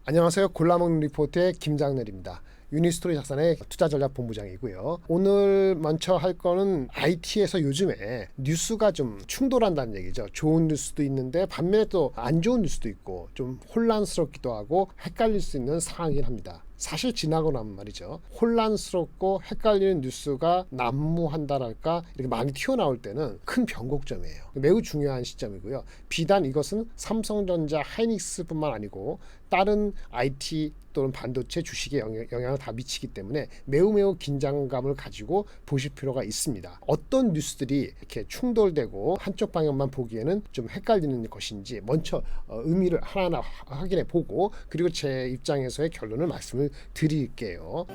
안녕하세요. 골라먹는 리포트의 김장렬입니다. 유니스토리 작산의 투자전략본부장이고요. 오늘 먼저 할 거는 IT에서 요즘에 뉴스가 좀 충돌한다는 얘기죠. 좋은 뉴스도 있는데 반면에 또 안 좋은 뉴스도 있고 좀 혼란스럽기도 하고 헷갈릴 수 있는 상황이긴 합니다. 사실 지나고 나면 말이죠. 혼란스럽고 헷갈리는 뉴스가 난무한다랄까 이렇게 많이 튀어나올 때는 큰 변곡점이에요. 매우 중요한 시점이고요. 비단 이것은 삼성전자, 하이닉스뿐만 아니고 다른 IT 또는 반도체 주식에 영향을 다 미치기 때문에 매우 긴장감을 가지고 보실 필요가 있습니다. 어떤 뉴스들이 이렇게 충돌되고 한쪽 방향만 보기에는 좀 헷갈리는 것인지 먼저 의미를 하나하나 확인해 보고 그리고 제 입장에서의 결론을 말씀을 드릴게요.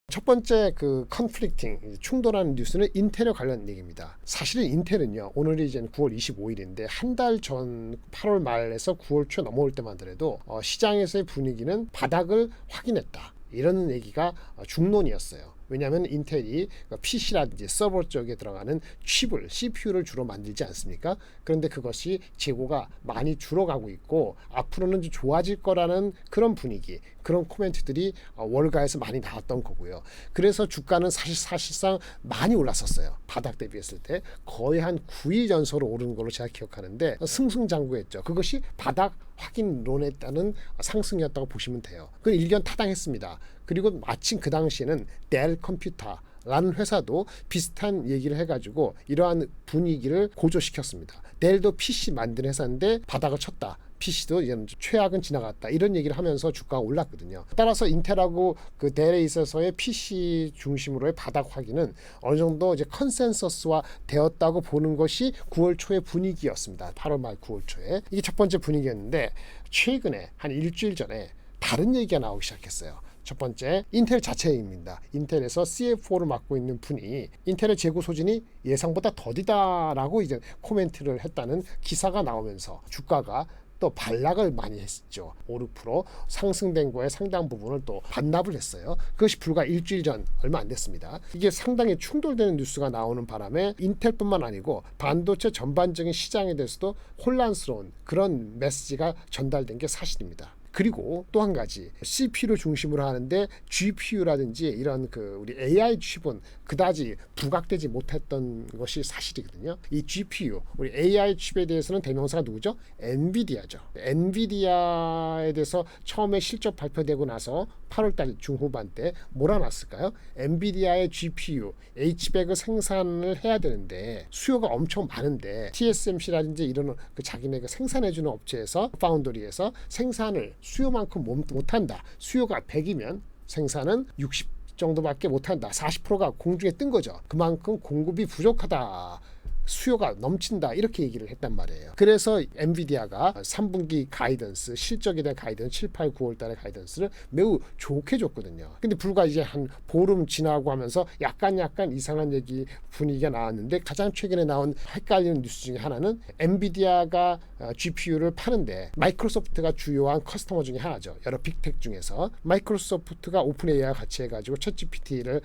첫 번째 컨플릭팅 충돌하는 뉴스는 인텔에 관련 얘기입니다. 사실은 인텔은요, 오늘이 이제 9월 25일인데 한 달 전 8월 말에서 9월 초 넘어올 때만 하더라도 시장에서의 분위기는 바닥을 확인했다. 이런 얘기가 중론이었어요. 왜냐하면 인텔이 PC라든지 서버 쪽에 들어가는 칩을 CPU를 주로 만들지 않습니까? 그런데 그것이 재고가 많이 줄어가고 있고 앞으로는 좀 좋아질 거라는 그런 분위기, 그런 코멘트들이 월가에서 많이 나왔던 거고요. 그래서 주가는 사실상 많이 올랐었어요. 바닥 대비했을 때 거의 한 9일 연속으로 오르는 걸로 제가 기억하는데 승승장구했죠. 그것이 바닥 확인론에 따른 상승이었다고 보시면 돼요. 그 일견 타당했습니다. 그리고 마침 그 당시에는 델 컴퓨터라는 회사도 비슷한 얘기를 해가지고 이러한 분위기를 고조시켰습니다. 델도 PC 만드는 회사인데 바닥을 쳤다. PC도 최악은 지나갔다. 이런 얘기를 하면서 주가가 올랐거든요. 따라서 인텔하고 그 델에 있어서의 PC 중심으로의 바닥 확인은 어느 정도 이제 컨센서스화 되었다고 보는 것이 9월 초의 분위기였습니다. 8월 말 9월 초에. 이게 첫 번째 분위기였는데 최근에 한 일주일 전에 다른 얘기가 나오기 시작했어요. 첫 번째, 인텔 자체입니다. 인텔에서 CFO를 맡고 있는 분이 인텔의 재고 소진이 예상보다 더디다라고 이제 코멘트를 했다는 기사가 나오면서 주가가 또 반락을 많이 했죠. 5~6% 상승된 거에 상당 부분을 또 반납을 했어요. 그것이 불과 일주일 전 얼마 안 됐습니다. 이게 상당히 충돌되는 뉴스가 나오는 바람에 인텔뿐만 아니고 반도체 전반적인 시장에 대해서도 혼란스러운 그런 메시지가 전달된 게 사실입니다. 그리고 또 한 가지 CPU를 중심으로 하는데 GPU라든지 이런 우리 AI 칩은 그다지 부각되지 못했던 것이 사실이거든요. 이 GPU, 우리 AI 칩에 대해서는 대명사가 누구죠? 엔비디아죠. 엔비디아에 대해서 처음에 실적 발표되고 나서 8월달 중후반 때 몰아놨을까요? 엔비디아의 GPU, H100을 생산을 해야 되는데 수요가 엄청 많은데 TSMC라든지 이런 자기네가 생산해주는 업체에서 파운더리에서 생산을 수요만큼 못한다. 수요가 100이면 생산은 60 정도밖에 못한다. 40%가 공중에 뜬 거죠. 그만큼 공급이 부족하다. 수요가 넘친다 이렇게 얘기를 했단 말이에요. 그래서 엔비디아가 3분기 가이던스 실적에 대한 가이던스 7, 8, 9월 달의 가이던스를 매우 좋게 줬거든요. 근데 불과 이제 한 보름 지나고 하면서 약간 이상한 얘기 분위기가 나왔는데 가장 최근에 나온 헷갈리는 뉴스 중에 하나는 엔비디아가 GPU를 파는데 마이크로소프트가 주요한 커스터머 중에 하나죠. 여러 빅텍 중에서 마이크로소프트가 오픈 AI와 같이 해가지고 챗 GPT를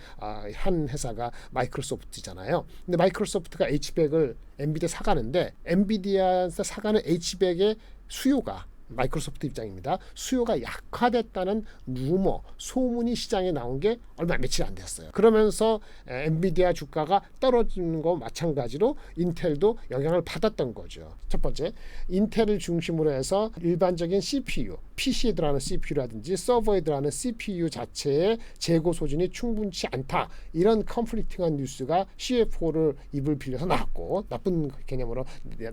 한 회사가 마이크로소프트잖아요. 근데 마이크로소프트가 H100을 엔비디아 사가는데 엔비디아에서 사가는 H100의 수요가 마이크로소프트 입장입니다. 수요가 약화됐다는 루머, 소문이 시장에 나온 게 얼마 며칠 안 됐어요. 그러면서 엔비디아 주가가 떨어지는 거 마찬가지로 인텔도 영향을 받았던 거죠. 첫 번째, 인텔을 중심으로 해서 일반적인 CPU, PC에 들어가는 CPU라든지 서버에 들어가는 CPU 자체의 재고 소진이 충분치 않다. 이런 컨플릭팅한 뉴스가 CFO를 입을 빌려서 나왔고 나쁜 개념으로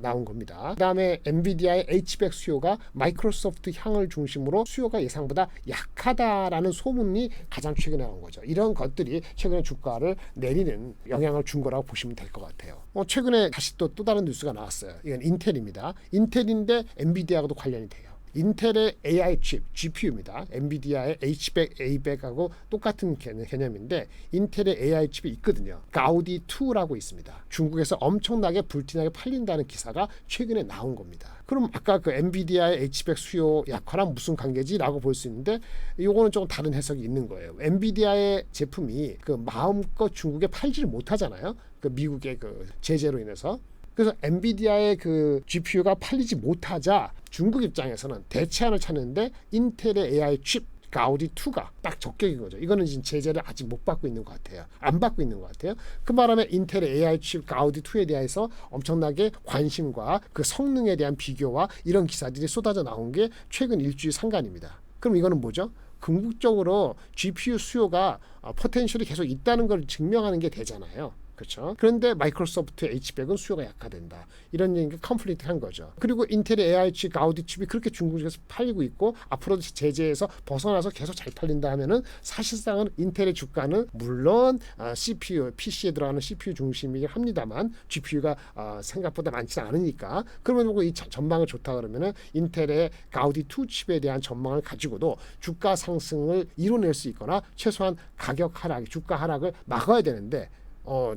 나온 겁니다. 그 다음에 엔비디아의 H100 수요가 마이크로소프트 향을 중심으로 수요가 예상보다 약하다라는 소문이 가장 최근에 나온 거죠. 이런 것들이 최근에 주가를 내리는 영향을 준 거라고 보시면 될 것 같아요. 최근에 다시 또 다른 뉴스가 나왔어요. 이건 인텔입니다. 인텔인데 엔비디아하고도 관련이 돼요. 인텔의 AI 칩, GPU입니다. 엔비디아의 H100, A100하고 똑같은 개념인데 인텔의 AI 칩이 있거든요. 가우디2라고 있습니다. 중국에서 엄청나게 불티나게 팔린다는 기사가 최근에 나온 겁니다. 그럼 아까 엔비디아의 H100 수요 약화랑 무슨 관계지라고 볼 수 있는데 이거는 조금 다른 해석이 있는 거예요. 엔비디아의 제품이 마음껏 중국에 팔지를 못하잖아요. 미국의 제재로 인해서. 그래서 엔비디아의 그 GPU가 팔리지 못하자 중국 입장에서는 대체안을 찾는데 인텔의 AI 칩 가우디 2가 딱 적격인 거죠. 이거는 지금 제재를 아직 못 받고 있는 것 같아요. 안 받고 있는 것 같아요. 그 바람에 인텔의 AI 칩 가우디 2에 대해서 엄청나게 관심과 그 성능에 대한 비교와 이런 기사들이 쏟아져 나온 게 최근 일주일 상간입니다. 그럼 이거는 뭐죠? 궁극적으로 GPU 수요가 포텐셜이 계속 있다는 걸 증명하는 게 되잖아요. 그렇죠. 그런데 마이크로소프트 H100은 수요가 약화된다. 이런 얘기가 컨플릭트한 거죠. 그리고 인텔의 AI 칩 가우디 칩이 그렇게 중국에서 팔리고 있고 앞으로도 제재에서 벗어나서 계속 잘 팔린다 하면은 사실상은 인텔의 주가는 물론 CPU, PC에 들어가는 CPU 중심이긴 합니다만 GPU가 생각보다 많지는 않으니까 그러면 보고 이 전망을 좋다 그러면은 인텔의 가우디 2 칩에 대한 전망을 가지고도 주가 상승을 이뤄낼 수 있거나 최소한 가격 하락, 주가 하락을 막아야 되는데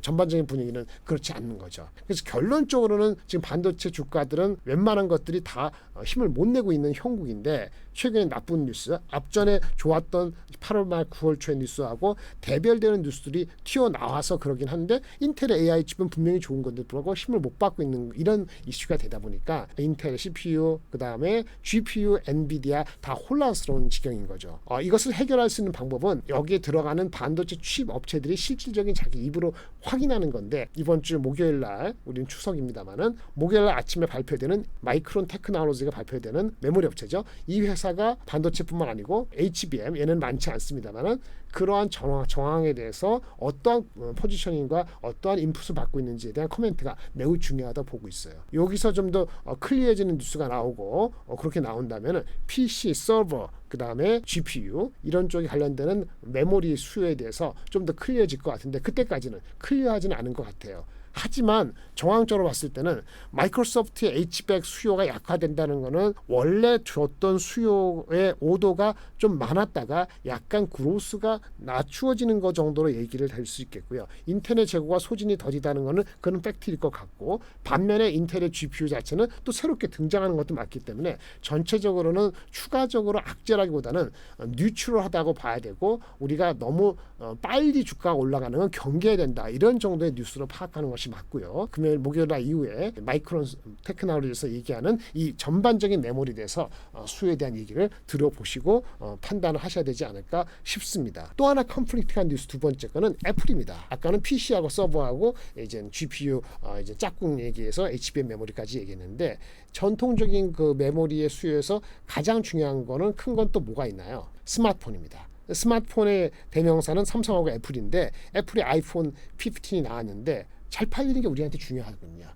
전반적인 분위기는 그렇지 않는 거죠. 그래서 결론적으로는 지금 반도체 주가들은 웬만한 것들이 다 힘을 못 내고 있는 형국인데 최근에 나쁜 뉴스, 앞전에 좋았던 8월 말 9월 초의 뉴스하고 대별되는 뉴스들이 튀어나와서 그러긴 한데 인텔의 AI 칩은 분명히 좋은 건데 불구하고 힘을 못 받고 있는 이런 이슈가 되다 보니까 인텔 CPU, 그 다음에 GPU, 엔비디아 다 혼란스러운 지경인 거죠. 이것을 해결할 수 있는 방법은 여기에 들어가는 반도체 칩 업체들이 실질적인 자기 입으로 확인하는 건데 이번 주 목요일 날 우리는 추석입니다만은 목요일 날 아침에 발표되는 마이크론 테크놀로지가 발표되는 메모리 업체죠. 이 회사가 반도체뿐만 아니고 HBM 얘는 많지 않습니다만은 그러한 정황에 대해서 어떠한 포지셔닝과 어떠한 인풋을 받고 있는지에 대한 코멘트가 매우 중요하다 보고 있어요. 여기서 좀 더 클리어해지는 뉴스가 나오고 그렇게 나온다면은 PC, 서버, 그 다음에 GPU 이런 쪽에 관련되는 메모리 수요에 대해서 좀 더 클리어해질 것 같은데 그때까지는 클리어하지는 않은 것 같아요. 하지만 정황적으로 봤을 때는 마이크로소프트의 H100 수요가 약화된다는 것은 원래 줬던 수요의 오도가 좀 많았다가 약간 그로스가 낮추어지는 것 정도로 얘기를 할 수 있겠고요. 인텔의 재고가 소진이 더디다는 것은 그런 팩트일 것 같고 반면에 인텔의 GPU 자체는 또 새롭게 등장하는 것도 맞기 때문에 전체적으로는 추가적으로 악재라기보다는 뉴트럴하다고 봐야 되고 우리가 너무 빨리 주가가 올라가는 건 경계해야 된다. 이런 정도의 뉴스로 파악하는 것이 맞고요. 금요일 목요일 날 이후에 마이크론 테크놀로지에서 얘기하는 이 전반적인 메모리에 대해서 수요에 대한 얘기를 들어보시고 판단을 하셔야 되지 않을까 싶습니다. 또 하나 컨플릭트한 뉴스 두 번째 거는 애플입니다. 아까는 PC하고 서버하고 이제 GPU 이제 짝꿍 얘기해서 HBM 메모리까지 얘기했는데 전통적인 그 메모리의 수요에서 가장 중요한 거는 큰 건 또 뭐가 있나요? 스마트폰입니다. 스마트폰의 대명사는 삼성하고 애플인데 애플의 아이폰 15이 나왔는데 잘 팔리는 게 우리한테 중요하거든요.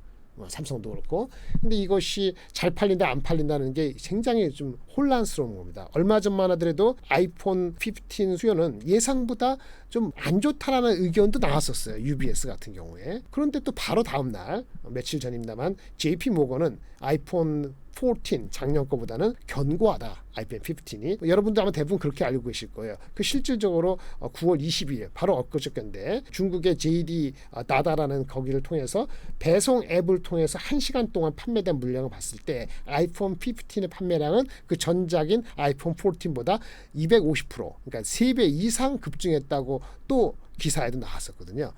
삼성도 그렇고. 근데 이것이 잘 팔린다 안 팔린다는 게 굉장히 좀 혼란스러운 겁니다. 얼마 전만 하더라도 아이폰 15 수요는 예상보다 좀 안 좋다라는 의견도 나왔었어요. UBS 같은 경우에. 그런데 또 바로 다음 날 며칠 전입니다만 JP 모건은 아이폰 14 작년 거보다는 견고하다. 아이폰 15이 여러분도 아마 대부분 그렇게 알고 계실 거예요. 그 실질적으로 9월 22일 바로 엊그저께인데 중국의 JD 나다라는 거기를 통해서 배송 앱을 통해서 1시간 동안 판매된 물량을 봤을 때 아이폰 15의 판매량은 그 전작인 아이폰 14보다 250% 그러니까 3배 이상 급증했다고 또 기사에도 나왔었거든요.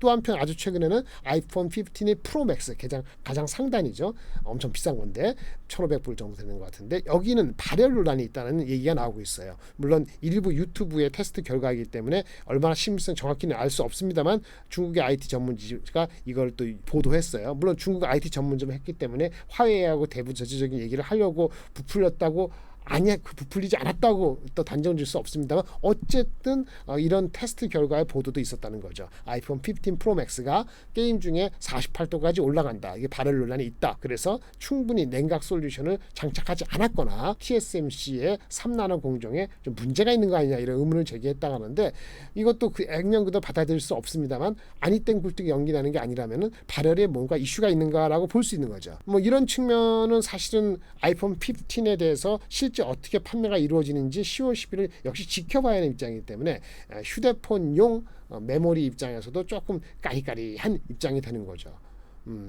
또 한편 아주 최근에는 아이폰 15의 프로맥스 가장 상단이죠. 엄청 비싼 건데 1,500불 정도 되는 것 같은데 여기는 발열 논란이 있다는 얘기가 나오고 있어요. 물론 일부 유튜브의 테스트 결과이기 때문에 얼마나 심의성 정확히는 알 수 없습니다만 중국의 IT 전문지가 이걸 또 보도했어요. 물론 중국 IT 전문점을 했기 때문에 화해하고 대부 저지적인 얘기를 하려고 부풀렸다고 아니야, 부풀리지 않았다고 또 단정 질 수 없습니다만 어쨌든 이런 테스트 결과의 보도도 있었다는 거죠. 아이폰 15 프로 맥스가 게임 중에 48도까지 올라간다. 이게 발열 논란이 있다. 그래서 충분히 냉각 솔루션을 장착하지 않았거나 TSMC의 3나노 공정에 좀 문제가 있는 거 아니냐 이런 의문을 제기했다고 하는데 이것도 그 액면 그대로 받아들일 수 없습니다만 아니 땡 굴뚝 연기나는 게 아니라면은 발열에 뭔가 이슈가 있는가라고 볼 수 있는 거죠. 뭐 이런 측면은 사실은 아이폰 15에 대해서 실제 어떻게 판매가 이루어지는지 10월 11일 역시 지켜봐야 하는 입장이기 때문에 휴대폰용 메모리 입장에서도 조금 까리까리한 입장이 되는 거죠.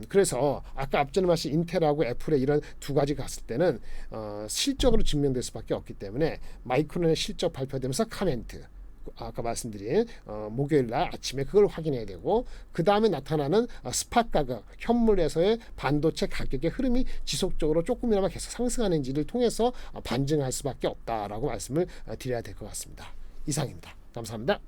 그래서 아까 앞전에 말씀 인텔하고 애플의 이런 두 가지 갔을 때는 실적으로 증명될 수밖에 없기 때문에 마이크론의 실적 발표되면서 카멘트 아까 말씀드린 목요일 날 아침에 그걸 확인해야 되고, 그 다음에 나타나는 스팟 가격, 현물에서의 반도체 가격의 흐름이 지속적으로 조금이나마 계속 상승하는지를 통해서 반증할 수밖에 없다라고 말씀을 드려야 될 것 같습니다. 이상입니다. 감사합니다.